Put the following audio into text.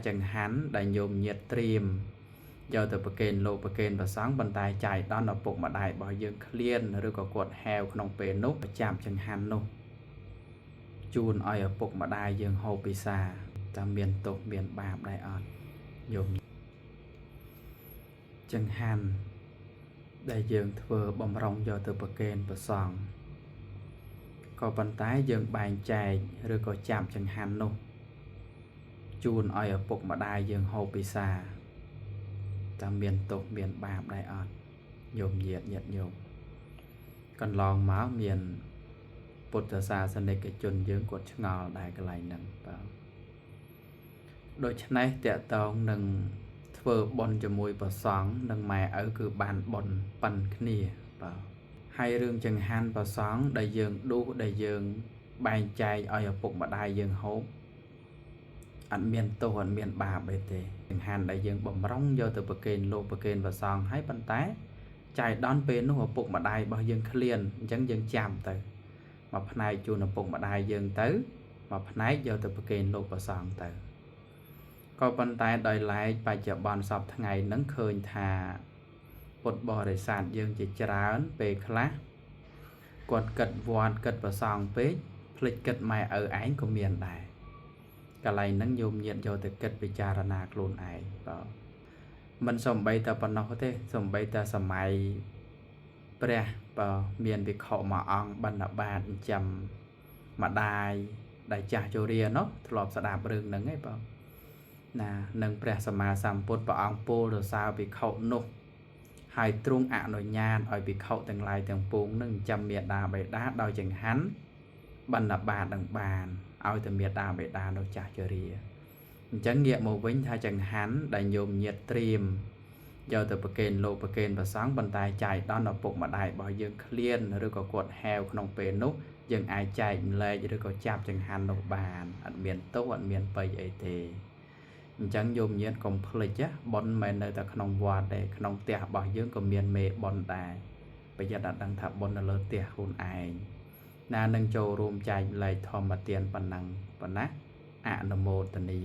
chẳng hắn đại nhôm nhiệt triềm do từ bậc kênh và sáng bàn tay chạy đón ở bụng mà đại bỏ dương liên rồi có cuộn heoក្នុងពេលនោះchạm chẳng hắnនោះជួនឲ្យឪពុកម្ដាយយើងហូបពិសាតាមមានទុកមានបាបដែរអត់ញោមចង្ហាន់ដែលយើងធ្វើបំរុងយកទៅប្រគេនព្រះសង្ឃក៏ប៉ុន្តែយើងបែងចែកឬក៏ចាប់ចង្ហាន់នោះជួនឲ្យឪពុកម្ដាយយើងហូបពិសាតាមមានទុកមានបាបដែរអត់ញោមញាតិញាតិញោមកន្លងមកមានពុទ្ធសាសនិកជនយើងគាត់ឆ្ងល់ដែរកន្លែងហ្នឹងបាទដូច្នេះតកតងនឹងធ្វើបុណ្យជាមួយព្រះសង្ឃនិងម៉ែឪគឺបានបុណ្យប៉ិនគ្នាបាទហើយរឿងចង្ហាន់ព្រះសង្ឃដែលយើងដួសដែលយើងបែងចែកឲ្យឪពុកម្ដាយយើងហូបអត់មានទោសអត់មានបាបអីទេចង្ហាន់ដែលយើងបំរុងយកទៅប្រគេនលោកប្រគេនព្រះសង្ឃហើយប៉ុន្តែចែកដល់ពេលនោះឪពុកម្ដាយរបស់យើងឃ្លានអញ្ចឹងយើងចាំទៅមកផ្នែកជូនឪពុកម្ដាយយើងទៅមកផ្នែកយកទៅប្រគេនលោកព្រះសង្ឃទៅក៏ប៉ុន្តែដោយឡែកបច្ចុប្បន្នសពថ្ងៃហ្នឹងឃើញថាពុទ្ធបរិស័ទយើងជាច្រើនពេលខ្លះគាត់គិតវត្តគិតប្រសងពេកភ្លេចគិតម៉ែឪឯងក៏មានដែរកន្លែងហ្នឹងញោមញាតយកទៅគិតពិចារណាខ្លួនឯងបាទមិនសំបីតែប៉ុណ្ណោះទេសំបីតែសម័យព្រះបើមានវិខមួយអង្គបណ្ឌបាតចាំម្ដាយដែលចាស់ជរានោះធ្លាប់ស្ដាប់រឿងហ្នឹងឯងបងណានឹងព្រះសម្មាសម្ពុទ្ធព្រះអង្គពោលទៅសើភិក្ខុនោះហើយទ្រង់អនុញ្ញាតឲ្យភិក្ខុទាំងឡាយទាំងពួងនឹងចាំមេដាបេដាដោយចង្ហាន់បណ្ឌបាតនឹងបានឲ្យតែមេដាបេដានោះចាស់ជរាអញ្ចឹងងាកមកវិញថាចង្ហាន់ដែលញោមញាតត្រៀមយកទៅប្រគេនលោកប្រគេនព្រះសង្ឃប៉ុន្តែចែកដល់ឪពុកម្ដាយរបស់យើងឃ្លានឬក៏គាត់ហែវក្នុងពេលនោះយើងអាចចែកម្លែកឬក៏ចាប់ចង្ហាន់នោះបានអត់មានទោសអត់មានបិយអីទេអញ្ចឹងញោមញាតកុំភ្លេចបុណ្យមិននៅតែក្នុងវត្តទេក្នុងផ្ទះរបស់យើងក៏មានមេបុណ្យដែរប្រយ័ត្នអត់ដឹងថាបុណ្យនៅលើផ្ទះខ្លួនឯងណានឹងចូលរួមចែកម្លែកធម្មទានប៉ុណ្ណឹងប៉ុណ្ណាអនុមោទនា